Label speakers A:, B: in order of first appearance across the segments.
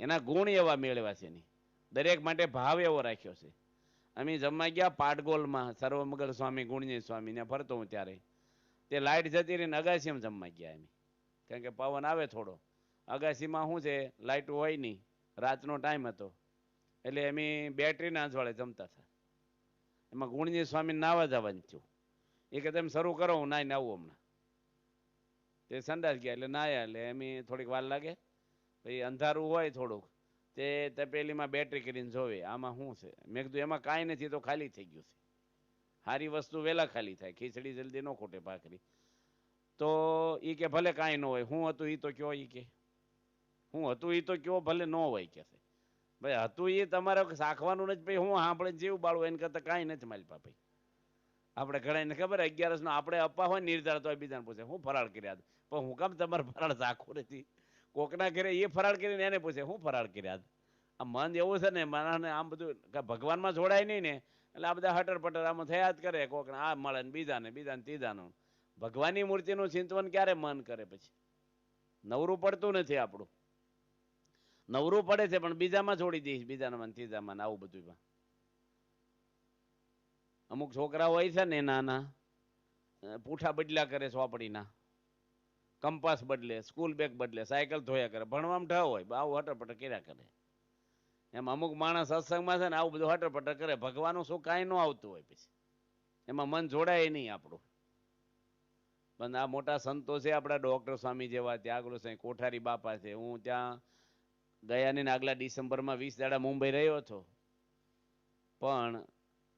A: એના ગુણ એવા મેળવ્યા છે એની, દરેક માટે ભાવ એવો રાખ્યો છે. અમે જમવા ગયા પાટગોલમાં, સર્વમંગલ સ્વામી ગુણજી સ્વામી ને ફરતો હું ત્યારે, તે લાઇટ જતી રહીને અગાસીમાં જમવા ગયા એમ, કારણ કે પવન આવે થોડો. અગાસીમાં શું છે, લાઇટ હોય નહીં, રાતનો ટાઈમ હતો, એટલે એમ બેટરીના અજવાળે જમતા હતા. એમાં ગુણજી સ્વામી નાવા જવાનું થયું. એ કે તમે શરૂ કરો, હું નાઈને આવું હમણાં. તે સંડાસ ગયા એટલે નાયા, એટલે એમ થોડીક વાર લાગે, પછી અંધારું હોય થોડુંક, તે તપેલીમાં બેટરી કરીને જોવે આમાં શું છે. મેં કીધું એમાં કાંઈ નથી, તો ખાલી થઈ ગયું છે. સારી વસ્તુ વહેલા ખાલી થાય, ખીચડી જલ્દી ન ખોટે ભાખરી. તો એ કે ભલે કાંઈ ન હોય, હું હતું એ તો કયો, એ કે હું હતું એ તો કયો, ભલે ન હોય કે છે. ભાઈ હતું એ તમારે શાખવાનું નથી, ભાઈ હું આપણે જેવું બાળવું એને કરતાં કાંઈ નથી મારી પાસે. આપણે ઘણા ખબર 11નો આપણે અપા હોય નિર્ધાર તો બીજાને પૂછે હું ફરાળ કર્યા, પણ હું કામ તમારે ફરાળ ઝાખું નથી. કોકના ઘરે એ ફરાળ કરીને એને પૂછે હું ફરાળ કર્યા. આ મન એવું છે ને માણસને, આમ બધું ભગવાનમાં જોડાય નહીં ને, એટલે આ બધા હટર પટર આમાં થયા જ કરે. કોકને આ મળે ને બીજાને ત્રીજાનું. ભગવાનની મૂર્તિનું ચિંતવન ક્યારે મન કરે? પછી નવરું પડતું નથી આપણું. નવરું પડે છે પણ બીજામાં છોડી દઈશ, બીજાના ત્રીજામાં આવું બધું. અમુક છોકરા હોય છે ને નાના, પૂઠા બદલ્યા કરે, ચોપડીના કંપાસ બદલે, સ્કૂલ બેગ બદલે, સાયકલ ધોયા કરે, ભણવામાં ઢ હોય, આવું હટરપટર કર્યા કરે. એમ અમુક માણસ સત્સંગમાં છે ને આવું બધું હટરપટર કરે, ભગવાનનું શું કાંઈ ન આવતું હોય, પછી એમાં મન જોડાય નહીં આપણું. પણ આ મોટા સંતો છે આપણા, ડૉક્ટર સ્વામી જેવા, ત્યાગલો સાંઈ કોઠારી બાપા છે. હું ત્યાં ગયા ને આગલા ડિસેમ્બરમાં 20 દાડા મુંબઈ રહ્યો હતો, પણ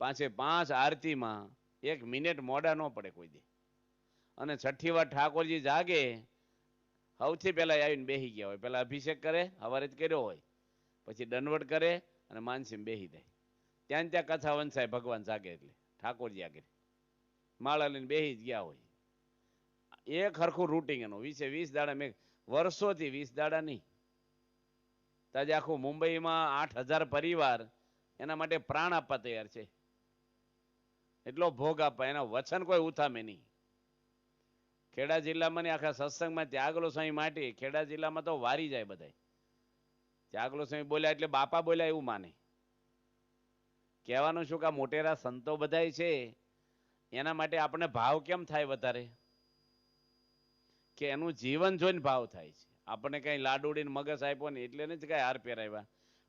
A: 5 આરતીમાં 1 મિનિટ મોડા ન પડે કોઈ દી. અને 6ઠ્ઠી વાર ઠાકોરજી જાગે, સૌથી પહેલાં આવીને બેસી ગયા હોય. પહેલાં અભિષેક કરે, સવારે જ કર્યો હોય, પછી દંડવટ કરે અને માનસીમાં બેસી જાય. ત્યાં કથા વંચાય, ભગવાન જાગે એટલે ઠાકોરજી આગળ માળા લઈને બેસી જ ગયા હોય. એક હરખું રૂટિંગ એનું 20 દાડા, મેં વર્ષોથી 20 દાડા નહીં, તાજે આખું મુંબઈમાં 8,000 પરિવાર એના માટે પ્રાણ આપવા તૈયાર છે. એટલો ભોગ આપવા, એના વચન કોઈ ઉથામે નહીં. ખેડા જિલ્લામાં ને આખા સત્સંગમાં ત્યાગલો સ્વામી માટે, ખેડા જિલ્લામાં તો વારી જાય બધા. ત્યાગલો સ્વામી બોલ્યા એટલે બાપા બોલ્યા એવું માને. કહેવાનું શું કે મોટેરા સંતો બધાય છે, એના માટે આપણે ભાવ કેમ થાય વધારે? કે એનું જીવન જોઈને ભાવ થાય છે. આપણને કઈ લાડુડીને મગજ આપ્યો ને એટલે નથી કઈ હાર પહેરાવ્યા,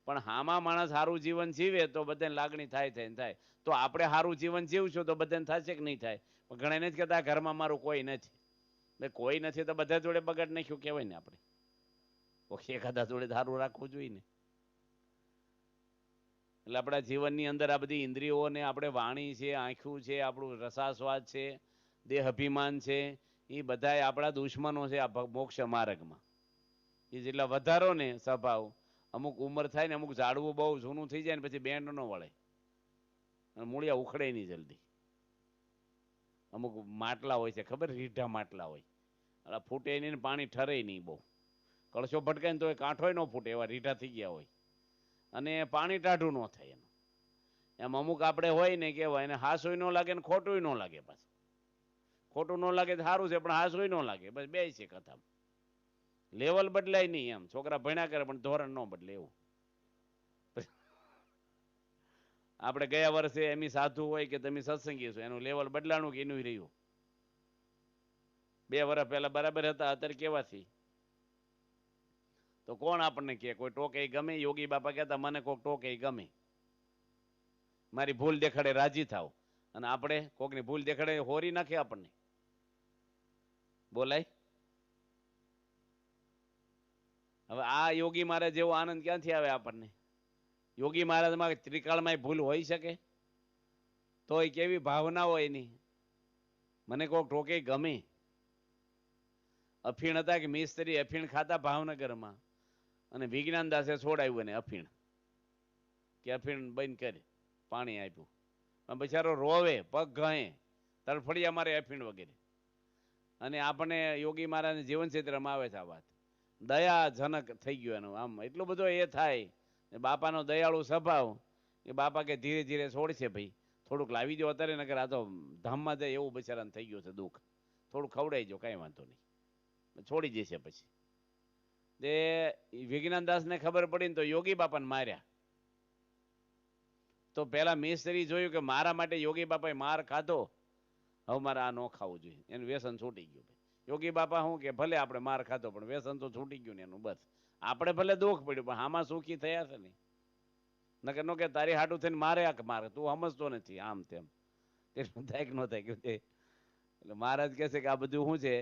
A: પણ હામાં માણસ સારું જીવન જીવે તો બધાને લાગણી થાય થાય. તો આપણે સારું જીવન જીવશું તો બધાને થશે કે નહીં થાય? પણ ઘણા નથી કહેતા ઘરમાં મારું કોઈ નથી. કોઈ નથી તો બધા જોડે બગાડ નાખ્યું કહેવાય ને. આપણે એકાદા જોડે સારું રાખવું જોઈએ ને. એટલે આપણા જીવનની અંદર આ બધી ઇન્દ્રિયોને, આપણે વાણી છે, આંખું છે, આપણું રસાસ્વાદ છે, દેહ અભિમાન છે, એ બધા આપણા દુશ્મનો છે આ મોક્ષ માર્ગમાં. એ જેટલા વધારો ને સ્વભાવ, અમુક ઉંમર થાય ને, અમુક ઝાડવું બહુ જૂનું થઈ જાય ને પછી બેન્ડ ન વળે અને મૂળિયા ઉખડે નહીં જલ્દી. અમુક માટલા હોય છે ખબર, રીઢા માટલા હોય, એટલે ફૂટે નહીં, પાણી ઠરે નહીં બહુ. કળશો ભટકાય ને તો એ કાંઠોય ન ફૂટે, એવા રીઢા થઈ ગયા હોય, અને પાણી ટાઢું ન થાય એનું. એમ અમુક આપણે હોય ને કેવાય, એને હાસુય ન લાગે ને ખોટું ન લાગે. પાછું ખોટું ન લાગે સારું છે, પણ હાસુય ન લાગે, બસ બે છે કથા. લેવલ બદલાય નહીં. એમ છોકરા ભણ્યા કરે પણ ધોરણ ન બદલે એવું. આપણે ગયા વર્ષે એમ સાધુ હોય કે તમે સત્સંગી છો, એનું લેવલ બદલાણું કે એનું રહ્યું. 2 વર્ષ પહેલા બરાબર હતા, અત્યારે કેવાથી? તો કોણ આપણને કે? કોઈ ટોકે ગમે? યોગી બાપા કહેતા મને કોઈક ટોકે ગમે, મારી ભૂલ દેખાડે રાજી થાવ. અને આપણે કોકની ભૂલ દેખાડે હોરી નાખે આપણને, બોલાય? હવે આ યોગી મહારાજ જેવો આનંદ ક્યાંથી આવે આપણને? યોગી મહારાજમાં ત્રિકાળમાં ભૂલ હોઈ શકે? તો એ કેવી ભાવના હોય એની, મને કોઈક ટોકે ગમે. અફીણ હતા કે મિસ્ત્રી અફીણ ખાતા ભાવનગરમાં, અને વિજ્ઞાન દાસે છોડાવ્યું એને અફીણ, કે અફીણ બંધ કરે, પાણી આપ્યું. પણ બિચારો રોવે, પગ ઘાએ, તરફડિયા મારે અફીણ વગેરે. અને આપણને યોગી મહારાજ જીવન ક્ષેત્રમાં આવે છે આ વાત, દયાજનક થઈ ગયું એનું. આમ એટલો બધો એ થાય, બાપાનો દયાળુ સ્વભાવ, એ બાપા કે ધીરે ધીરે છોડશે ભાઈ, થોડુંક લાવી દો અત્યારે, નકર આ તો ધામમાં જાય એવું બિચારાને થઈ ગયું છે દુઃખ, થોડું ખવડાવી દો, કાંઈ વાંધો નહીં, છોડી જશે પછી. તે વિજ્ઞાન દાસને ખબર પડી ને તો યોગી બાપાને માર્યા. તો પેલા મિસ્ત્રી જોયું કે મારા માટે યોગી બાપાએ માર ખાધો, હવે મારે આ ન ખાવું જોઈએ, એનું વ્યસન છૂટી ગયું. યોગી બાપા શું કે ભલે આપણે માર ખાધો પણ વ્યસન તો છૂટી ગયું ને એનું, બસ આપણે ભલે દુઃખ પડ્યું પણ આમાં સુખી થયા છે ને. નકર નો કે તારી હાટું થઈને મારે મારે તું સમજતો નથી આમ તેમ, એટલું થાય કે ન થાય કે. એટલે મહારાજ કહે છે કે આ બધું શું છે,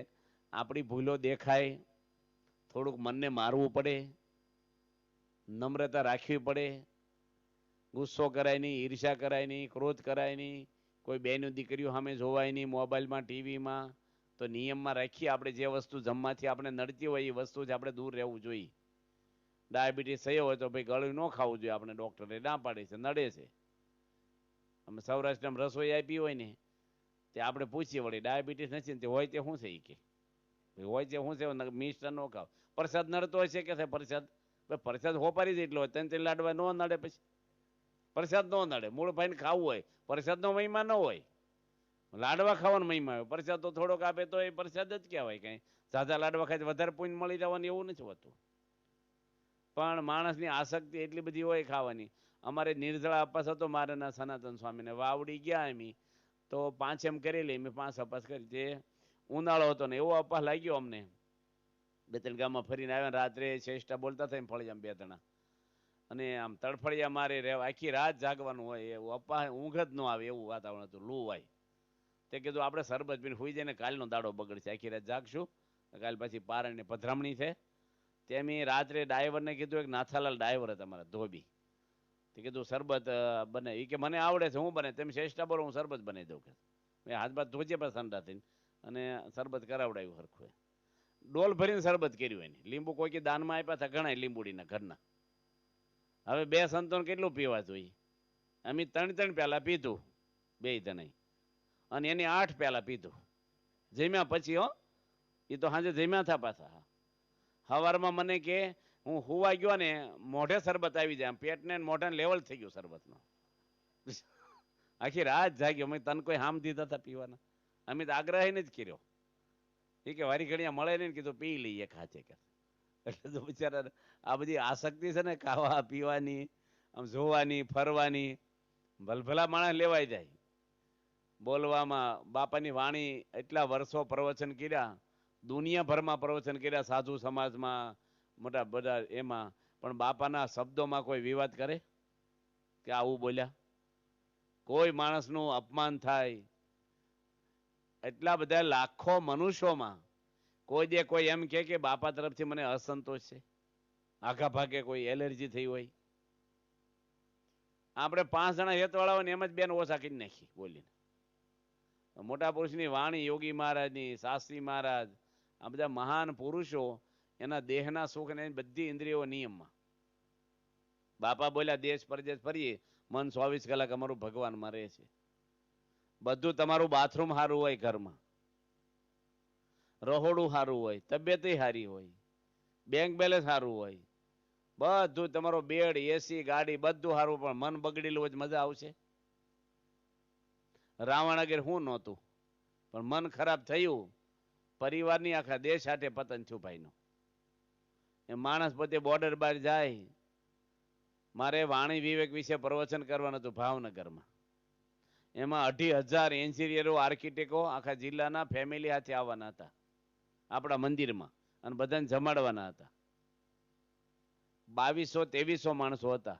A: આપણી ભૂલો દેખાય, થોડુંક મનને મારવું પડે, નમ્રતા રાખવી પડે, ગુસ્સો કરાય નહીં, ઈર્ષા કરાય નહીં, ક્રોધ કરાય નહીં, કોઈ બેનું દીકરીઓ સામે જોવાય નહીં, મોબાઈલમાં ટીવીમાં. તો નિયમમાં રાખીએ આપણે જે વસ્તુ જમવાથી આપણે નડતી હોય એ વસ્તુથી આપણે દૂર રહેવું જોઈએ. ડાયાબિટીસ થયો હોય તો ભાઈ ગળું ન ખાવું જોઈએ, આપણે ડૉક્ટરે ના પાડે છે, નડે છે. અમે સૌરાષ્ટ્રમાં રસોઈ આપી હોય ને તે આપણે પૂછીએ વળી ડાયાબિટીસ નથી ને તે હોય તે શું છે એ કે હોય છે શું છે, મિષ્ટાન ન ખાવ. પ્રસાદ નડતો હોય છે કે છે પ્રસાદ, પ્રસાદ હોપારી જ એટલો હોય, ત્રણ લાડવા ન નડે, પછી પ્રસાદ ન નડે. મૂળ ભાઈને ખાવું હોય, પ્રસાદનો મહિમા ન હોય, લાડવા ખાવાનો મહિમા હોય. પ્રસાદ તો થોડોક આપે તો એ પ્રસાદ જ કહેવાય. કંઈ સાદા લાડવા ખાય વધારે પુણ્ય મળી જવાનું એવું નથી હોતું. પણ માણસની આસક્તિ એટલી બધી હોય ખાવાની. અમારે નિર્જળા અપાસ હતો મારાના સનાતન સ્વામીને, વાવડી ગયા એમ તો 5 એમ કરી લઈ, મેં 5 અપાસ કરી. તે ઉનાળો હતો ને એવો અપાસ લાગ્યો અમને. 2-3 ગામમાં ફરીને આવ્યા, રાત્રે ચેષ્ટા બોલતા થાય ફળિયામાં 2 જણા, અને આમ તડફડિયા મારે રહેવા, આખી રાત જાગવાનું હોય એવું, અપાસ ઊંઘ જ ન આવે એવું વાતાવરણ હતું, લૂ હોય. તે કીધું આપણે સરબત પીને સુઈ જાય ને, કાલનો દાડો બગડશે, આખી રાત જાગશું, કાલ પછી પારણની પધરામણી છે. તેમ રાત્રે ડ્રાઈવરને કીધું, એક નાથાલાલ ડ્રાઈવર હતા મારા ધોબી, તે કીધું સરબત બને, એ કે મને આવડે છે, હું બને, તેમ ચેષ્ટા બોલો હું સરબત બનાવી દઉં કે. મેં હાથ બાથ ધોજે પણ ઠંડા થઈને અને સરબત કરાવડાવ્યું હરખું. ડોલ ભરીને સરબત કર્યું એને. લીંબુ કોઈ કે દાનમાં આપ્યા હતા ઘણા લીંબુડીના ઘરના. હવે 2 સંતોને કેટલું પીવા જોઈએ, અમે 3 પ્યાલા પીધું 2 જણાઈ, અને એની 8 પ્યાલા પીધું જમ્યા પછી. હો એ તો સાંજે જમ્યા હતા પાછા. સવારમાં મને કે હું હુવા ગયો ને મોઢે સરબત આવી જાય, પેટને મોઢાને લેવલ થઈ ગયું સરબતનો. આખી રાત જાગ્યો. મેં તને કોઈ હામ દીધા હતા પીવાના? અમે તો આગ્રહ જ કર્યો. એ કે વારી ઘડિયા મળે નહીં, કીધું પી લઈએ ખાચે કે. એટલે તો બિચારા આ બધી આસક્તિ છે ને ખાવા પીવાની, આમ જોવાની, ફરવાની, ભલભલા માણસ લેવાઈ જાય. બોલવામાં બાપાની વાણી એટલા વર્ષો પ્રવચન કર્યા, દુનિયાભરમાં પ્રવચન કર્યા, સાધુ સમાજમાં મોટા બધા એમાં, પણ બાપાના શબ્દોમાં કોઈ વિવાદ કરે કે આવું બોલ્યા? કોઈ માણસનું અપમાન થાય? એટલા બધા લાખો મનુષ્યોમાં કોઈ દે કોઈ એમ કે બાપા તરફથી મને અસંતોષ છે, આઘા ભાગે કોઈ એલર્જી થઈ હોય? આપણે 5 જણા હેતવાળા હોય ને એમ જ 2 ઓછા કરી નાખી બોલીને. મોટા પુરુષની વાણી, યોગી મહારાજની, શાસ્ત્રી મહારાજ, આ બધા મહાન પુરુષો, એના દેહના સુખ ને બધી ઇન્દ્રિયો નિયમમાં. બાપા બોલ્યા દેશ પરદેશ ફરીએ, મન 24 કલાક અમારું ભગવાનમાં રહે છે. બધું તમારું બાથરૂમ સારું હોય, ઘરમાં રહોડું સારું હોય, તબિયત સારી હોય, બેંક બેલેન્સ સારું હોય, બધું તમારો બેડ, એસી, ગાડી બધું સારું, પણ મન બગડેલું હોય મજા આવશે? રાવણ આગળ શું નહોતું, પણ મન ખરાબ થયું, પરિવારની આખા દેશ સાથે પતન થયું ભાઈનું. એ માણસ પોતે બોર્ડર બહાર જાય. મારે વાણી વિવેક વિશે પ્રવચન કરવાનું હતું ભાવનગરમાં. એમાં 2,500 એન્જિનિયરો, આર્કિટેક્ટો આખા જિલ્લાના ફેમિલી સાથે આવવાના હતા આપણા મંદિરમાં, અને બધાને જમાડવાના હતા. 2200-2300 માણસો હતા.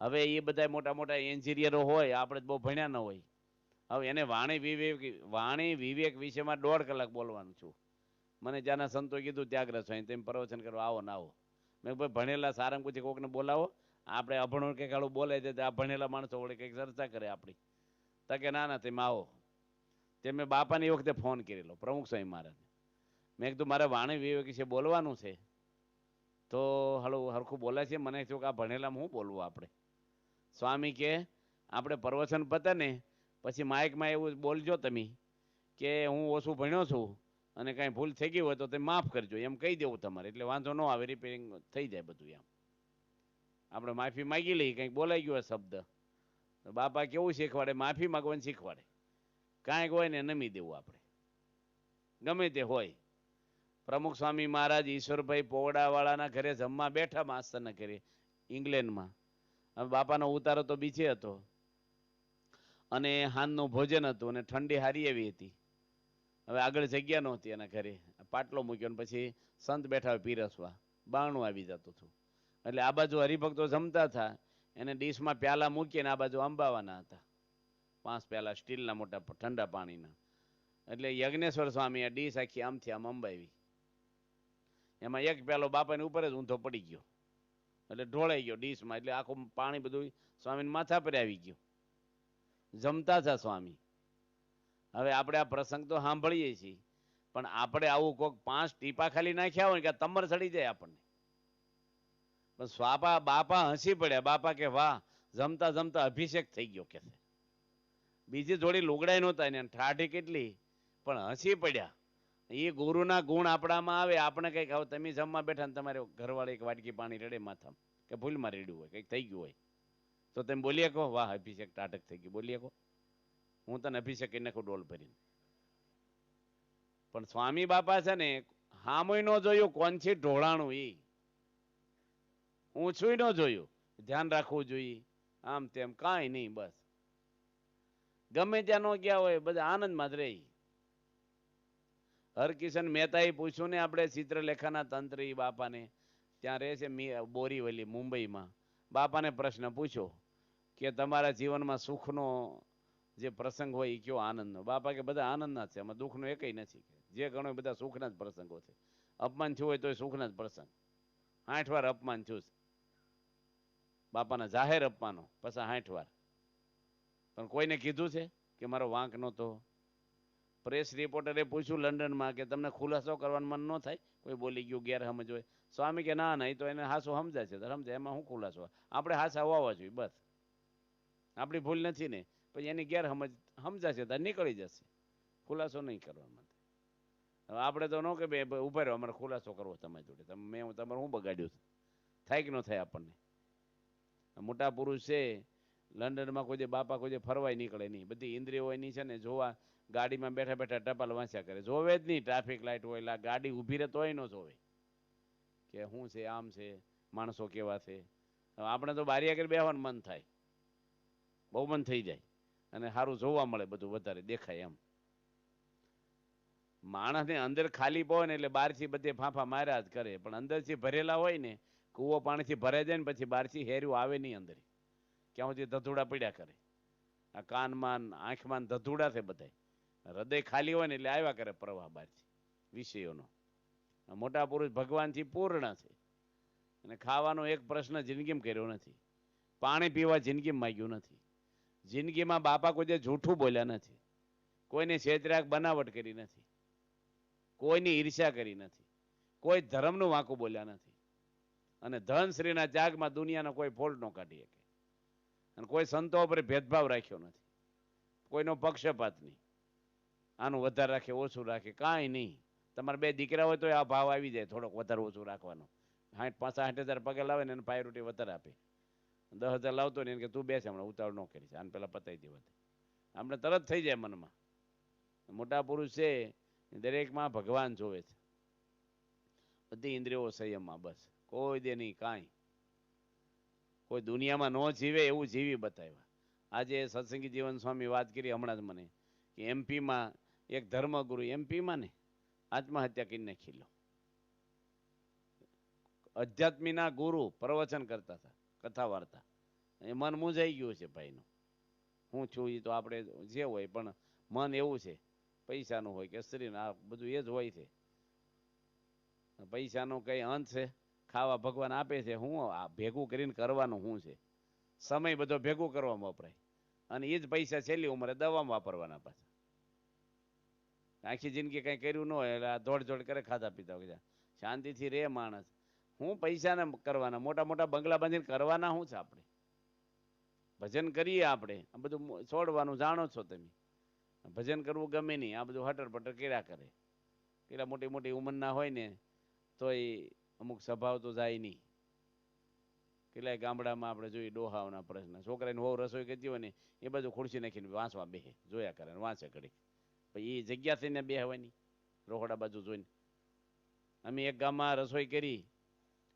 A: હવે એ બધા મોટા મોટા એન્જિનિયરો હોય, આપણે બહુ ભણ્યા ન હોય. હવે એને વાણી વિવેક વિશેમાં 1.5 કલાક બોલવાનું છું. મને જ્યાંના સંતો કીધું ત્યાગરાજ સ્વામી તેમ પ્રવચન કરવા આવો ને આવો. મેં ભાઈ ભણેલા સારંગપુરથી કોકને બોલાવો, આપણે અભણો કંઈક આવું બોલે છે, આ ભણેલા માણસો વડે કંઈક ચર્ચા કરે આપણી. તા કે ના ના તમે આવો. તે મેં બાપાને એ વખતે ફોન કરેલો, પ્રમુખ સ્વામી મહારાજને. મેં કીધું મારે વાણી વિવેક વિશે બોલવાનું છે, તો હરખું બોલે છે. મને થયું કે આ ભણેલામાં શું બોલવું આપણે? સ્વામી કે આપણે પ્રવચન પતે ને પછી માઇકમાં એવું બોલજો તમે કે હું ઓછું ભણ્યો છું અને કાંઈ ભૂલ થઈ ગઈ હોય તો તમે માફ કરજો, એમ કહી દેવું તમારે, એટલે વાંધો ન આવે, રિપેરિંગ થઈ જાય બધું. એમ આપણે માફી માગી લઈએ, કંઈક બોલાઈ ગયો શબ્દ. બાપા કેવું શીખવાડે? માફી માગવાનું શીખવાડે. કાંઈક હોય ને નમી દેવું આપણે, ગમે તે હોય. પ્રમુખ સ્વામી મહારાજ ઈશ્વરભાઈ પોવડાવાળાના ઘરે જમવા બેઠા માસ્તરના ઘરે ઇંગ્લેન્ડમાં. હવે બાપાનો ઉતારો તો બીજે હતો અને હાનનું ભોજન હતું અને ઠંડી હારી એવી હતી. હવે આગળ જગ્યા નહોતી એના ઘરે, પાટલો મૂક્યો ને પછી સંત બેઠા હોય પીરસવા, બારણું આવી જતું હતું. એટલે આ બાજુ હરિભક્તો જમતા હતા, એને ડીશમાં પ્યાલા મૂકીને આ બાજુ અંબાવાના હતા, 5 પ્યાલા સ્ટીલના મોટા ઠંડા પાણીના. એટલે યજ્ઞેશ્વર સ્વામી આ ડીશ આખી આમથી આમ અંબાવી, એમાં એક પ્યાલો બાપાની ઉપર જ ઊંધો પડી ગયો, એટલે ઢોળાઈ ગયો ડીશમાં, એટલે આખું પાણી બધું સ્વામીને માથા પર આવી ગયું. જમતા હતા સ્વામી. હવે આપણે આ પ્રસંગ તો સાંભળીએ છીએ, પણ આપણે આવું કોઈક 5 ટીપા ખાલી નાખ્યા હોય કે તમર ચડી જાય આપણને. પણ બાપા હસી પડ્યા. બાપા કે વાહ, જમતા જમતા અભિષેક થઈ ગયો કે. બીજી જોડી લુગડાય નહોતા ને, ઠાઠી કેટલી, પણ હસી પડ્યા. એ ગુરુના ગુણ આપણામાં આવે. આપણે કંઈક હવે તમે જમવા બેઠા ને તમારે ઘરવાળા એક વાટકી પાણી રેડે માથામાં, કે ભૂલમાં રેડ્યું હોય, કંઈક થઈ ગયું હોય, તો તમે બોલીએ કહો વાહ અભિષેક ટાટક થઈ ગયું, બોલીએ કહો હું તને અભિષેક કરી નાખું ડોલ ભરીને. પણ સ્વામી બાપા છે ને, હામુય ન જોયું કોણથી ઢોળાણું, એ ઊંચું ન જોયું, ધ્યાન રાખવું જોઈએ, આમ તેમ કાંઈ નહીં, બસ ગમે ત્યાં ન ગયા હોય બધા આનંદમાં જ રહી. હરકિશન મહેતાએ પૂછ્યું ને આપણે ચિત્રલેખાના તંત્રી બાપાને, ત્યાં રહે છે બોરીવલી મુંબઈમાં. બાપાને પ્રશ્ન પૂછ્યો કે તમારા જીવનમાં સુખનો જે પ્રસંગ હોય એ કયો આનંદનો? બાપા કે બધા આનંદના જ છે, એમાં દુઃખનો એકય નથી. જે ગણો બધા સુખના જ પ્રસંગો છે. અપમાન થયું હોય તો સુખના જ પ્રસંગ. 60 વાર અપમાન થયું છે બાપાના, જાહેર અપમાનો, પછી 60 વાર. પણ કોઈને કીધું છે કે મારો વાંક નહોતો? પ્રેસ રિપોર્ટરે પૂછ્યું લંડનમાં કે તમને ખુલાસો કરવાનું મન ન થાય, કોઈ બોલી ગયું ગેરસમજ હોય? સ્વામી કે ના ના, એ તો એને હાસું સમજાય છે, સમજાય એમાં શું ખુલાસો? આપણે હાસા હોવા જોઈએ, બસ આપણી ભૂલ નથી ને, પછી એની ગેરસમજ સમજાશે તો નીકળી જશે, ખુલાસો નહીં કરવાનો. હવે આપણે તો ન કે ઉભા રહ્યો અમારે ખુલાસો કરવો તમારી જોડે, મેં તમારે શું બગાડ્યું છે? થાય કે ન થાય આપણને? મોટા પુરુષ છે, લંડનમાં કોઈ બાપા કોઈ ફરવાય નીકળે નહીં, બધી ઇન્દ્રિયો એની છે ને જોવા, ગાડીમાં બેઠા બેઠા ટપાલ વાંચ્યા કરે, જોવે જ નહીં. ટ્રાફિક લાઇટ હોય, ગાડી ઊભી રહે તોય ન જોવે કે શું છે, આમ છે, માણસો કેવા છે. આપણે તો બારી આગળ બેસવાનું મન થાય, બહુ મન થઈ જાય, અને સારું જોવા મળે, બધું વધારે દેખાય એમ. માણસને અંદર ખાલી પહોંચે ને એટલે બહારથી બધે ફાંફા માર્યા જ કરે, પણ અંદરથી ભરેલા હોય ને, કૂવો પાણીથી ભરાઈ જાય ને પછી બહારથી હેર્યું આવે નહીં અંદર, ક્યાં સુધી ધધુડા પડ્યા કરે. આ કાનમાં આંખમાં ધધુડા છે બધા. હૃદય ખાલી હોય ને એટલે આવ્યા કરે પ્રવાહ બહારથી વિષયોનો. મોટા પુરુષ ભગવાનથી પૂર્ણ છે, અને ખાવાનો એક પ્રશ્ન જિંદગીમાં કર્યો નથી, પાણી પીવા જિંદગીમાં માગ્યું નથી, જિંદગીમાં બાપા કોઈ જૂઠું બોલ્યા નથી, કોઈને છેતરાક બનાવટ કરી નથી, કોઈની ઈર્ષ્યા કરી નથી, કોઈ ધર્મનું વાંકું બોલ્યા નથી, અને ધન શ્રીના ત્યાગમાં દુનિયાનો કોઈ ફોલ્ટ ન કાઢી શકે, અને કોઈ સંતો ઉપર ભેદભાવ રાખ્યો નથી, કોઈનો પક્ષપાત નહીં, આનું વધારે રાખે ઓછું રાખે કાંઈ નહીં. તમારે 2 દીકરા હોય તો આ ભાવ આવી જાય, થોડોક વધારે ઓછું રાખવાનો. 60-65 હજાર પગાર લાવે ને એને પાયરોટી વધારે આપે, 10,000 લાવતો ને એને કે તું બેસે, હમણાં ઉતાવળ ન કરીશ, આને પેલા પતાવી દેવા. આપણે તરત થઈ જાય મનમાં. મોટા પુરુષ છે, દરેકમાં ભગવાન જોવે છે, બધી ઇન્દ્રિયો સંયમમાં, બસ કોઈ દે નહીં કાંઈ. કોઈ દુનિયામાં ન જીવે એવું જીવી બતાવ્યા. આજે સત્સંગી જીવન સ્વામી વાત કરી હમણાં જ મને, કે એમપીમાં એક ધર્મગુરુ, એમપીમાં ને આત્મહત્યા કરી નાખી લો. અધ્યાત્મીના ગુરુ પ્રવચન કરતા હતા, કથા વાર્તા, એ મન મૂંઝાઈ ગયું છે ભાઈનું. હું છું એ તો આપણે જે હોય, પણ મન એવું છે, પૈસાનું હોય કે સ્ત્રીનું, આ બધું એ જ હોય છે. પૈસાનો કઈ અંત છે? ખાવા ભગવાન આપે છે, હું આ ભેગું કરીને કરવાનું શું છે? સમય બધો ભેગું કરવામાં વપરાય, અને એ જ પૈસા છેલ્લી ઉંમરે દવામાં વાપરવાના પાછા. આખી જિંદગી કંઈ કર્યું ન હોય એટલે દોડ દોડ કરે, ખાધા પીતા હોય. શાંતિથી રે માણસ. હું પૈસાને કરવાના, મોટા મોટા બંગલા બાંધીને કરવાના શું છે? આપણે ભજન કરીએ, આપણે આ બધું છોડવાનું જાણો છો તમે. ભજન કરવું ગમે નહીં, આ બધું હટર પટર કર્યા કરે. પેલા મોટી મોટી ઉંમરના હોય ને તો એ અમુક સ્વભાવ તો જાય નહીં. કેટલાય ગામડામાં આપણે જોઈએ ડોહાઓના પ્રશ્ન, છોકરાને હોવ રસોઈ કરતી હોય ને એ બધું ખુરશી નાખીને વાંચવા બેસે, જોયા કરે, વાંચે ઘડી. પછી એ જગ્યા થઈને બેહવાની રોકડા બાજુ જોઈને. અમે એક ગામમાં રસોઈ કરી,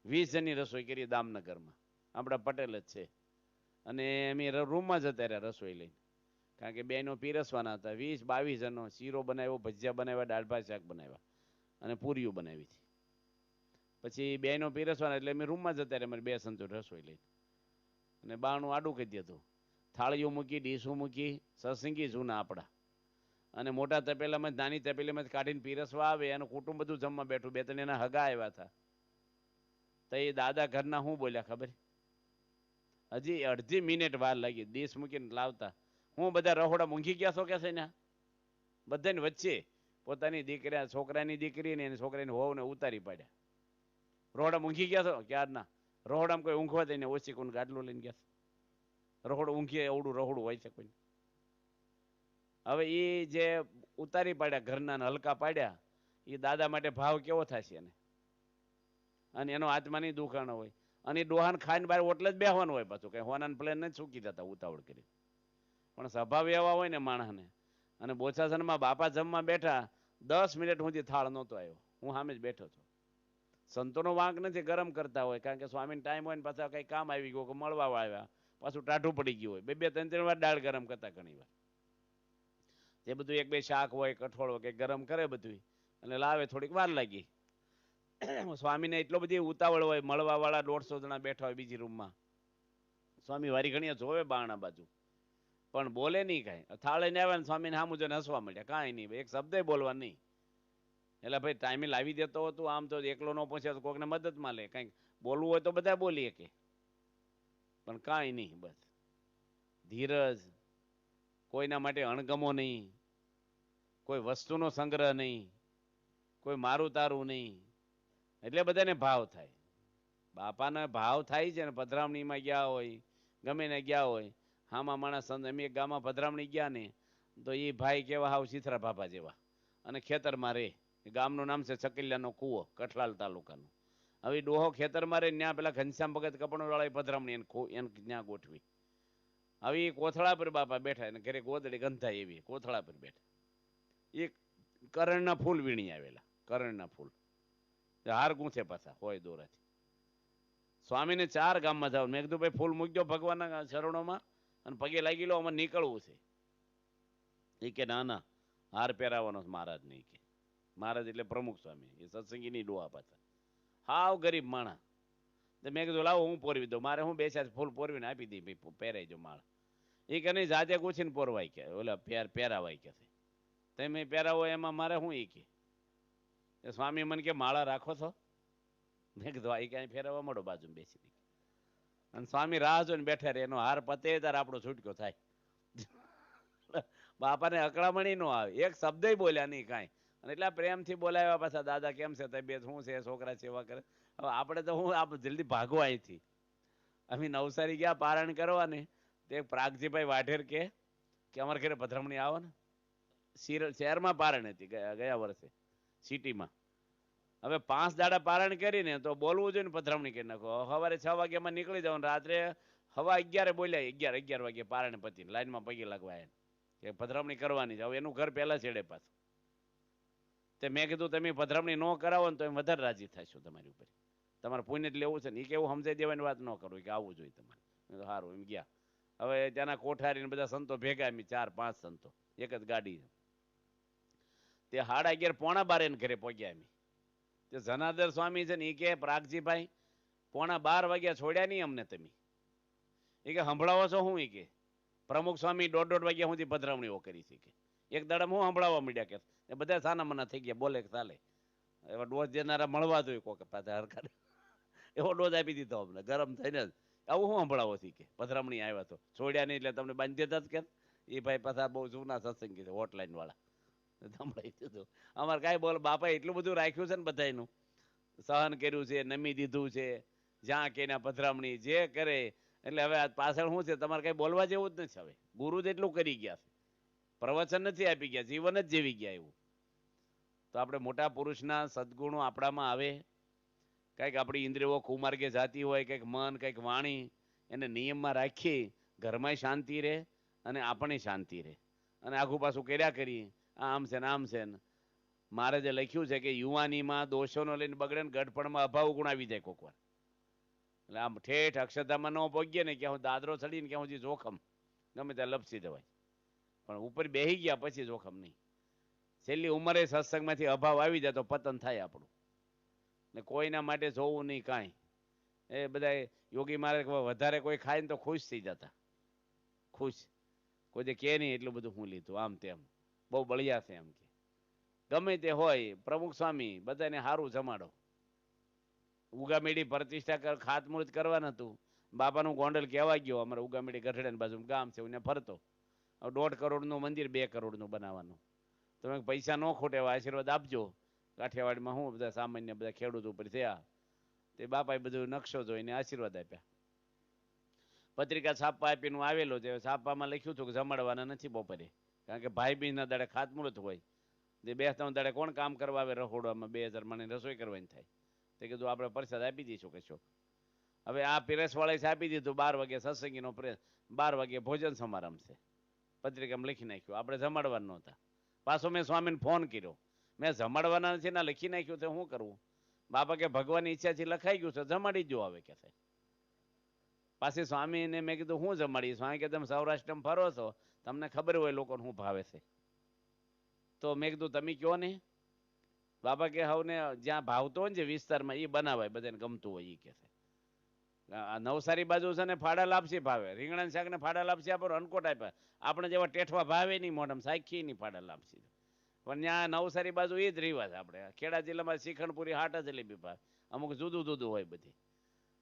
A: 20 જણની રસોઈ કરી દામનગરમાં, આપણા પટેલ જ છે. અને અમે રૂમમાં જતા રહ્યા રસોઈ લઈને, કારણ કે બેનો પીરસવાના હતા. 20-22 જણનો શીરો બનાવ્યો, ભજીયા બનાવ્યા, દાળ ભાત શાક બનાવ્યા અને પૂરીઓ બનાવી હતી. પછી બેનો પીરસવાના એટલે અમે રૂમમાં જતા રહ્યા અમારી 2 સંતો રસોઈ લઈને, અને બાણું આડું કરી દીધું, થાળીઓ મૂકી, ડીશું મૂકી, સત્સંગી જૂના આપણા, અને મોટા તપેલામાં નાની તપેલીમાં કાઢીને પીરસવા આવે. એનું કુટુંબ બધું જમવા બેઠું. 2-3 એના હગા આવ્યા હતા. તો એ દાદા ઘરના શું બોલ્યા ખબર? હજી અડધી મિનિટ વાર લાગી ડીશ મૂકીને લાવતા. હું બધા રહોડા મૂંઘી ગયા છો કે છે ને? બધાને વચ્ચે પોતાની દીકરા, છોકરાની દીકરી ને એની છોકરાની હોવને ઉતારી પાડ્યા. રોહડા મૂંઘી ગયા છો ક્યારના? રોહડામાં કોઈ ઊંઘવા દઈને ઓછી કોણ ગાડલું લઈને ગયા? રહોડું ઊંઘીએ એવડું રહોડું હોય છે કોઈ? હવે એ જે ઉતારી પાડ્યા ઘરના હલકા પાડ્યા, એ દાદા માટે ભાવ કેવો થશે એને? અને એનો આત્માની દુખાણ હોય. અને એ ડોહાન ખાઈને બહાર ઓટલે જ બેહવાનું હોય પાછું, કઈ હોનાન પ્લેન નથી ચૂકી જતા ઉતાવળ કરી. પણ સ્વભાવ એવા હોય ને માણસને. અને બોચાસનમાં બાપા જમવા બેઠા, 10 મિનિટ સુધી થાળ નહોતો આવ્યો. હું સામે જ બેઠો હતો. સંતોનો વાંક નથી, ગરમ કરતા હોય, કારણ કે સ્વામીને ટાઈમ હોય ને પાછા કઈ કામ આવી ગયું કે મળવા આવ્યા, પાછું ટાઢું પડી ગયું હોય. 2-3 વાર દાળ ગરમ કરતા ઘણી વાર. જે બધું 1-2 શાક હોય, કઠોળ હોય, કે ગરમ કરે બધું અને લાવે. થોડીક વાર લાગી. સ્વામીને એટલો બધી ઉતાવળ હોય, મળવા વાળા 150 જણા બેઠા હોય બીજી રૂમમાં. સ્વામી વારી ઘણીયા જોવે બારણા બાજુ, પણ બોલે નહીં કાંઈ. થાળે ને આવે ને સ્વામીને સામું જોઈને હસવા મળ્યા, કાંઈ નહીં, એક શબ્દ બોલવા નહીં. એટલે ભાઈ ટાઈમે લાવી દેતો હતું, આમ તો એકલો ન પહોંચે તો કોકને મદદમાં લે. કંઈક બોલવું હોય તો બધા બોલીએ કે, પણ કાંઈ નહીં. બસ ધીરજ, કોઈના માટે અણગમો નહીં, કોઈ વસ્તુનો સંગ્રહ નહીં, કોઈ મારું તારું નહીં. એટલે બધાને ભાવ થાય. બાપાને ભાવ થાય છે ને. પધરામણીમાં ગયા હોય, ગમે ને ગયા હોય, હામાં માણસ. અમે એક ગામમાં પધરામણી ગયા ને, તો એ ભાઈ કેવા હાવ સીથરા બાપા જેવા, અને ખેતરમાં રહે. ગામનું નામ છે ચકલિયાનો કૂવો, કઠલાલ તાલુકાનું. હવે ડોહો ખેતરમાં રહે, ત્યાં પેલા ઘનશ્યામ ભગત કપડવાળા પધરામણી એને ત્યાં ગોઠવી. હવે એ કોથળા પર બાપા બેઠા, એને ઘરે ગોદડી ગંધાય એવી કોથળા પર બેઠા. એ કરણના ફૂલ વીણી આવેલા, કરણના ફૂલ હાર ગૂંથે પાછા હોય દોરાથી. સ્વામીને 4 ગામમાં જાવ. મેં કીધું ભાઈ ફૂલ મૂકજો ભગવાનના ચરણોમાં અને પગે લાગી લો, અમારે નીકળવું છે. એ કે ના ના, હાર પહેરાવાનો મહારાજ નહીં કે. મહારાજ એટલે પ્રમુખ સ્વામી, એ સત્સંગીની ડોહા પાછા, હાવ ગરીબ માણા. તો મેં કીધું લાવો હું પોરવી દઉં, મારે હું 2-4 ફૂલ પોરવીને આપી દઈ, ભાઈ પહેરાઈ જો માળ. એ કે નહીં, જાતે પૂછીને પોરવાય કે, ઓલા પહેરાવાય કે છે. તમે પહેરાવો એમાં મારે શું? એ કે સ્વામી મને કે માળા રાખો છો? મેં કીધું આ ક્યાંય ફેરવવા મળો બાજુમાં બેસી. અને સ્વામી રાહ જોઈને બેઠા રહે, એનો હાર પતે ત્યારે આપણો છૂટકો થાય. બાપાને અકળામણી નો આવે, એક શબ્દ બોલ્યા નહીં કાંઈ. અને એટલા પ્રેમથી બોલાવ્યા પાછા. દાદા કેમ છે, તબિયત શું છે, છોકરા સેવા કરે. હવે આપણે તો હું જલ્દી ભાગો અહીંથી. અમે નવસારી ગયા પારણ કરવા ને, તે પ્રાગજીભાઈ વાઢેર કે અમારા ઘરે પધરામણી આવો ને. શહેરમાં પારણ હતી ગયા વર્ષે, સિટીમાં. હવે 5 દાડા પારણ કરીને તો બોલવું જોઈએ ને, પધરામણી કરી નાખો. સવારે 6 વાગ્યામાં નીકળી જવાનું, રાત્રે 11:15 બોલ્યા. 11 વાગે પારણ પતીને લાઈનમાં પગે લાગવા આવ્યા કે પધરામણી કરવાની છે. હવે એનું ઘર પહેલા છેડે પાછું. તે મેં કીધું તમે પધરામણી ન કરાવો ને તો એમ વધારે રાજી થશો તમારી ઉપર. તમારે પુણ્ય જ લેવું છે ને. એ કેવું સમજાઈ દેવાની વાત ન કરો કે આવવું જોઈએ તમારે. સારું એમ ગયા. હવે ત્યાંના કોઠારીને બધા સંતો ભેગા, એમ 4-5 સંતો એક જ ગાડી. તે 11:30 પોણા 12 ઘરે પહોંચ્યા. એમ તે જનાર્દન સ્વામી છે ને, એ કે પ્રાગજીભાઈ પોણા 12 વાગ્યા છોડ્યા નહીં અમને તમે. એ કે સંભળાવો છો હું? એ કે પ્રમુખ સ્વામી 1:30 વાગ્યા સુધી પધરામણીઓ કરી છે કે. એક દાડા હું સંભળાવવા માંડ્યા કે બધા સાના મના થઈ ગયા, બોલે ચાલે. એવા ડોઝ દેનારા મળવા જોઈએ કોક પાછા હરખા. એવો ડોઝ આપી દીધો અમને ગરમ થઈને જ. આવું શું સંભળાવો છે કે પધરામણી આવ્યા તો છોડ્યા નહીં એટલે તમને બાંધી દેતા જ કે. એ ભાઈ પાછા બહુ જૂના સત્સંગી છે, હોટલાઈન વાળા. સંભળાઈ દીધું. અમારે કાંઈ બોલ, બાપા એટલું બધું રાખ્યું છે ને બધાનું. સહન કર્યું છે, નમી દીધું છે, જ્યાં કે પધરામણી જે કરે. એટલે હવે પાછળ શું છે, તમારે કઈ બોલવા જેવું જ નથી. હવે ગુરુ જ એટલું કરી ગયા છે, પ્રવચન નથી આપી ગયા, જીવન જ જીવી ગયા એવું. તો આપણે મોટા પુરુષના સદગુણો આપણામાં આવે, કંઈક આપણી ઇન્દ્રિયો કુમાર્ગે જાતી હોય, કંઈક મન, કંઈક વાણી, એને નિયમમાં રાખી ઘરમાં શાંતિ રહે અને આપણે શાંતિ રહે. અને આખું પાછું કર્યા કરીએ આમ છે ને આમ છે ને. મારે જે લખ્યું છે કે યુવાનીમાં દોષોનો લઈને બગડે ને ગઢપણમાં અભાવ ગુણ આવી જાય કોક વાર. એટલે આમ ઠેઠ અક્ષરધામમાં ન પહોંચીએ ને ક્યાં હું દાદરો ચડીને ક્યાં હું જોખમ ગમે ત્યાં લપસી જવાય, પણ ઉપર બેસી ગયા પછી જોખમ નહીં. છેલ્લી ઉંમરે સત્સંગમાંથી અભાવ આવી જાય તો પતન થાય આપણું. ને કોઈના માટે જોવું નહીં કાંઈ. એ બધા યોગી મારે વધારે કોઈ ખાય ને તો ખુશ થઈ જતા, ખુશ. કોઈ જે કે નહીં એટલું બધું હું લીધું આમ તેમ, બહુ બળિયા છે એમ કે. ગમે તે હોય, પ્રમુખ સ્વામી બધાને સારું જમાડો. ઉગામેડી પ્રતિષ્ઠા ખાતમુહૂર્ત કરવાનું હતું. બાપાનું ગોંડલ કહેવા ગયો, અમારે ઉગામેડી ગઢડાની બાજુ ગામ છે, એને ફરતો 1.5 કરોડનું મંદિર 2 કરોડનું બનાવવાનું. તમે પૈસા ન ખોટે એવા આશીર્વાદ આપજો. કાઠિયાવાડમાં હું બધા સામાન્ય બધા ખેડૂત ઉપર થયા, તે બાપાએ બધું નકશો જોઈને આશીર્વાદ આપ્યા. પત્રિકા છાપવા આપીને આવેલો છે. છાપવામાં લખ્યું હતું કે જમાડવાના નથી બપોરે, કારણ કે ભાઈ બહેનના દાડે ખાતમુહૂર્ત હોય. જે 2-3 દાડે કોણ કામ કરવા આવે રખોડવામાં, 2000 મને રસોઈ કરવાની થાય. તે કીધું આપણે પ્રસાદ આપી દઈશું કશો. હવે આ પીરસવાળાએ આપી દીધું 12 વાગે સત્સંગીનો 12 વાગે ભોજન સમારંભ છે. પત્રિકામાં લખી નાખ્યું, આપણે જમાડવાના નહોતા. પાછો મેં સ્વામીને ફોન કર્યો, મેં જમાડવાના નથી ના લખી નાખ્યું તો શું કરવું? બાપા કે ભગવાનની ઈચ્છાથી લખાઈ ગયું છે, જમાડી જો આવે કે. પાછી સ્વામીને મેં કીધું હું જમાડી? સ્વામી કે તમે સૌરાષ્ટ્રમાં ફરો છો, તમને ખબર હોય લોકોને શું ભાવે છે. તો મેં કીધું તમે કયો ને. બાપા કે હવને જ્યાં ભાવતો હોય ને જે વિસ્તારમાં એ બનાવાય, બધાને ગમતું હોય એ કે છે. નવસારી બાજુ છે ને ફાડા લાપસી ભાવે, રીંગણા શાક ને ફાડા લાપસી આપો, અનકોટ આપ્યા. આપણે જેવા ટેઠવા ભાવે નહીં મોઢામાં, સાખી નહીં ફાડા લાપસી. પણ ત્યાં નવસારી બાજુ એ જ રિવાજ. આપણે ખેડા જિલ્લામાં શ્રીખંડપુરી હાટા જલેબી ભાવે, અમુક જુદું જુદું હોય બધી.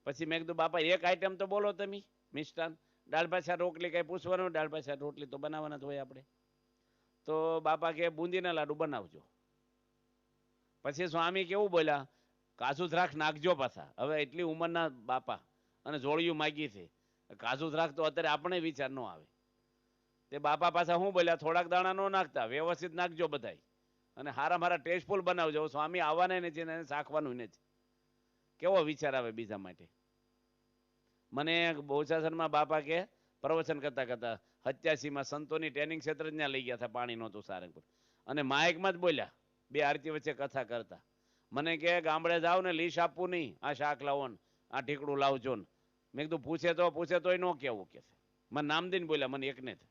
A: પછી મેં કીધું બાપા એક આઈટમ તો બોલો તમે, મિષ્ટાન દાળ ભાત શાક રોટલી કઈ પૂછવાનું? દાળ ભાત શાક રોટલી તો બનાવવાના જ હોય આપણે. તો બાપા કે બુંદીના લાડુ બનાવજો. પછી સ્વામી કેવું બોલ્યા, કાજુ દ્રાક્ષ નાખજો પાછા. હવે એટલી ઉંમરના બાપા અને જોડિયું માગી છે, કાજુ દ્રાક્ષ તો અત્યારે આપણે વિચાર ન આવે. તે બાપા પાછા શું બોલ્યા, થોડાક દાણા ન નાખતા, વ્યવસ્થિત નાખજો બધાય, અને હારા ટેસ્ટફુલ બનાવજો. સ્વામી આવવાના નથી ને શાખવાનું નથી. કેવો વિચાર આવે બીજા માટે. મને બહુશાસનમાં બાપા કે પ્રવચન કરતા કરતા 87માં સંતોની ટ્રેનિંગ ક્ષેત્ર જ ત્યાં લઈ ગયા હતા, પાણી નહોતું સારંગપુર, અને માઇકમાં જ બોલ્યા 2 આરતી વચ્ચે કથા કરતા. મને કે ગામડે જાવ ને લીસ આપવું નહીં, આ શાક લાવો ને આ ઢીકડું લાવજો ને. મેં કીધું પૂછે તોય ન કેવું કે છે. મને નામ દઈને બોલ્યા, મને એકને જ.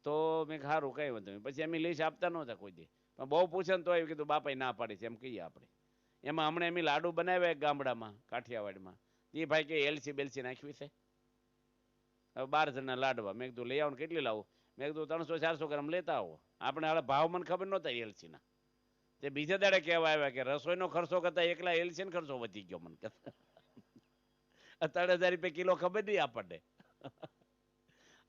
A: તો મેં સારું કઈ વાંધો નહીં. પછી અમે લીસ આપતા નહોતા કોઈ દી, પણ બહુ પૂછે ને તો એવું કીધું બાપાએ ના પાડી છે એમ કહીએ આપણે. એમાં હમણાં એમ લાડુ બનાવ્યા એક ગામડામાં કાઠિયાવાડમાં. એ ભાઈ કે એલસી બેલસી નાખ્યું છે. હવે 12 જણના લાડવા. મેં કીધું લઈ આવો ને કેટલી લાવું? મેં કીધું 300-400 ગ્રામ લેતા આવો. આપણે હાલ ભાવ મને ખબર નહોતા એલસીના. તે બીજા દાડે કહેવા આવ્યા કે રસોઈનો ખર્ચો કરતા એકલા એલસીનો ખર્ચો વધી ગયો મને કે. 3000 રૂપિયા કિલો ખબર નહીં આપણને.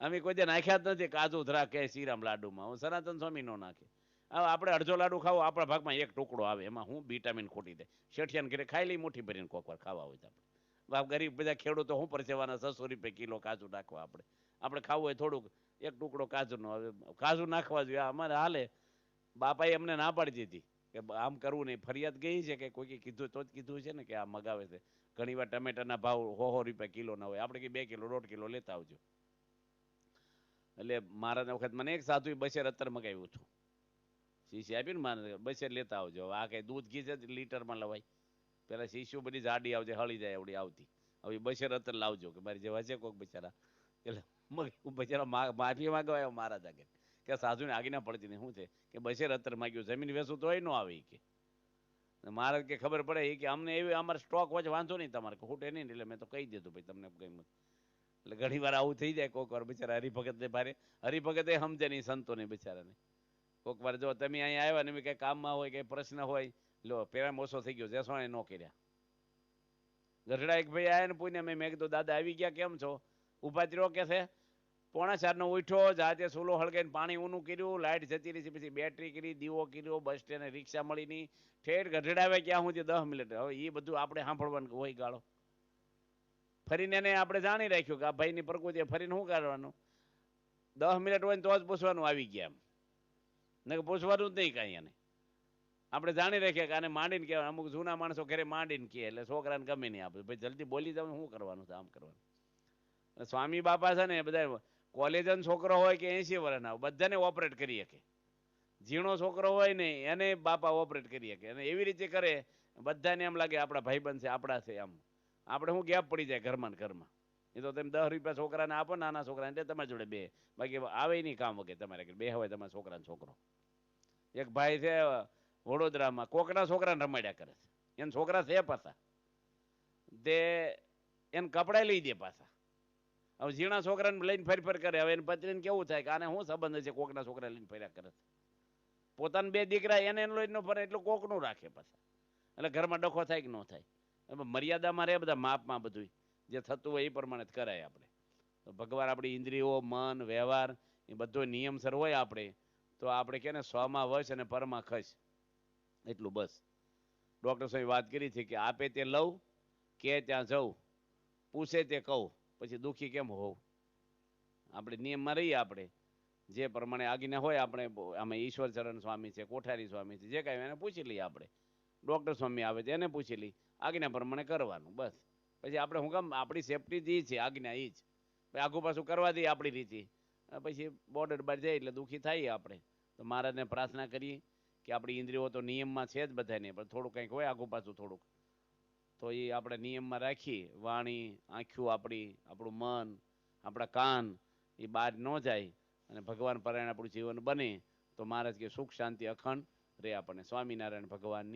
A: અમે કોઈ દે નાખ્યા જ નથી કાજુ દ્રાક્ષ કે શ્રીરામ લાડુમાં. હું સનાતન સ્વામી નો નાખે. હવે આપણે અડધો લાડુ ખાવો, આપણા ભાગમાં એક ટુકડો આવે, એમાં હું વિટામિન ખોટી દે. શેઠિયાને ઘરે ખાઈ લઈ મુઠ્ઠી ભરીને કોક વાર ખાવા હોય તો આપણે. બાપ ગરીબ બધા ખેડૂતો શું પરસેવાના 600 રૂપિયા કિલો કાજુ નાખવા. આપણે ખાવું હોય થોડુંક એક ટુકડો કાજુનો. હવે કાજુ નાખવા જોઈએ અમારે હાલે. બાપાએ અમને ના પાડી દીધી કે આમ કરવું નહીં. ફરિયાદ ગઈ છે કે કોઈ કીધું તો જ કીધું છે ને કે આ મગાવે છે. ઘણી વાર ટમેટાના ભાવ 100 રૂપિયા કિલો ના હોય, આપણે કે 2 કિલો 1.5 કિલો લેતા આવજો. એટલે મારા વખત મને એક સાધુ બશેર અત્તર મગાવ્યું હતું, શીશી આપીને મારે બશેર લેતા આવજો. આ કઈ દૂધ ઘી છે લીટરમાં લવાય? પેલા શીશીઓ બધી જાડી આવજે, હળી જાય એવડી આવતી. હવે બશેર અત્તર લાવજો કે મારી જેવા છે કોઈક બિચારા. એટલે બિચારા માફી માંગવા મારા જાગે કે સાધુને આગી ના પડતી નહીં. શું છે કે બશેર અત્તર માગ્યું, જમીન વેસું તોય ન આવે કે. મારે કે ખબર પડે એ કે અમને એવી અમારે સ્ટોક વચ્ચે વાંધો નહીં તમારે ખૂટે નહીં. એટલે મેં તો કહી દીધું ભાઈ તમને કઈ. એટલે ઘણી વાર આવું થઈ જાય કોઈક વાર બિચારા હરિભગત ને ભારે. હરિભગત એ સમજે નહીં સંતોને બિચારાને. કોઈક વાર જો તમે અહીંયા આવ્યા ને કઈ કામમાં હોય, કઈ પ્રશ્ન હોય, લો પેરામ ઓછો થઈ ગયો, જેસવાણે ન કર્યા. ગઢડા એક ભાઈ આયા ને પૂછ્યા, મેં કીધું દાદા આવી ગયા કેમ છો? ઉભા ત્યો કે છે 3:45 નો ઉઠ્યો, જાતે સૂલો હળગાઈને પાણી ઊનું કર્યું, લાઇટ જતી રહી, પછી બેટરી કરી, દીવો કર્યો, બસ સ્ટેન્ડ રિક્ષા મળી નહીં, ઠેઠ ગઢડા આવે ક્યાં સુધી 10 મિનિટ. હવે એ બધું આપણે સાંભળવાનું હોય ગાળો. ફરીને એને આપણે જાણી રાખ્યું કે આ ભાઈની પ્રકૃતિ. ફરીને શું કરવાનું? 10 મિનિટ હોય ને તો જ પૂછવાનું આવી ગયા એમ, ને પૂછવાનું જ નહીં કાંઈ. એને આપણે જાણી રાખીએ કે આને માંડીને કહેવાય. અમુક જૂના માણસો ઘરે માંડીને કહે એટલે છોકરાને ગમે નહીં. આપણે ભાઈ જલ્દી બોલી જાવ, શું કરવાનું છે, આમ કરવાનું. સ્વામી બાપા છે ને બધા કોલેજનો છોકરો હોય કે 80 વર્ષના બધાને ઓપરેટ કરી શકે. ઝીણો છોકરો હોય ને એને બાપા ઓપરેટ કરી શકે અને એવી રીતે કરે બધાને એમ લાગે આપણા ભાઈબંધ છે આપણા છે એમ. આપણે શું ગેપ પડી જાય ઘરમાં ને ઘરમાં. એ તો તમે 10 રૂપિયા છોકરાને આપો નાના છોકરાને એટલે તમારી જોડે બે, બાકી આવે નહીં કામ વગર તમારે બે હોય તમારા છોકરાનો છોકરો. એક ભાઈ છે વડોદરામાં કોકના છોકરાને રમાડ્યા કરે છે, એને છોકરા છે પાછા, તે એને કપડાં લઈ દે પાછા. હવે ઝીણા છોકરાને લઈને ફરી કરે. હવે એને પત્નીને કેવું થાય કે આને શું સંબંધ છે કોકના છોકરા લઈને ફર્યા કરે છે. પોતાના બે દીકરા એને લઈને ન ફરે એટલું કોકનું રાખે પાછા. એટલે ઘરમાં ડખો થાય કે ન થાય. એમાં મર્યાદામાં રહે બધા માપમાં બધું જે થતું હોય એ પ્રમાણે જ કરાય આપણે. તો ભગવાન આપણી ઇન્દ્રિયો મન વ્યવહાર એ બધો નિયમસર હોય આપણે તો આપણે કે ને સ્વમાં વશ અને પરમાં ખશ એટલું બસ. ડૉક્ટર સાહેબ વાત કરી હતી કે આપે તે લઉં કે ત્યાં જવું, પૂછે તે કહું, પછી દુઃખી કેમ હોવું. આપણે નિયમમાં રહીએ. આપણે જે પ્રમાણે આજ્ઞા હોય આપણે આમાં ઈશ્વરચરણ સ્વામી છે, કોઠારી સ્વામી છે, જે કાંઈ એને પૂછી લઈએ આપણે. ડૉક્ટર સ્વામી આવે તો એને પૂછી લઈ, આજ્ઞા પ્રમાણે કરવાનું બસ. પછી આપણે શું કામ આપણી સેફટી જ છે, આજ્ઞા એ જ પછી આઘું પાછું કરવા દઈએ આપણી રીતે. પછી બોર્ડર બાર જાય એટલે દુઃખી થાય આપણે. તો મહારાજને પ્રાર્થના કરીએ કે આપણી ઇન્દ્રિયો તો નિયમમાં છે જ બધાને, પણ થોડું કંઈક હોય આઘું પાછું થોડુંક, તો એ આપણે નિયમમાં રાખીએ. વાણી આંખ્યું આપણી, આપણું મન, આપણા કાન એ બહાર ન જાય અને ભગવાન પરાયણ આપણું જીવન બને તો મહારાજ કે સુખ શાંતિ અખંડ રે આપણને. સ્વામિનારાયણ ભગવાનની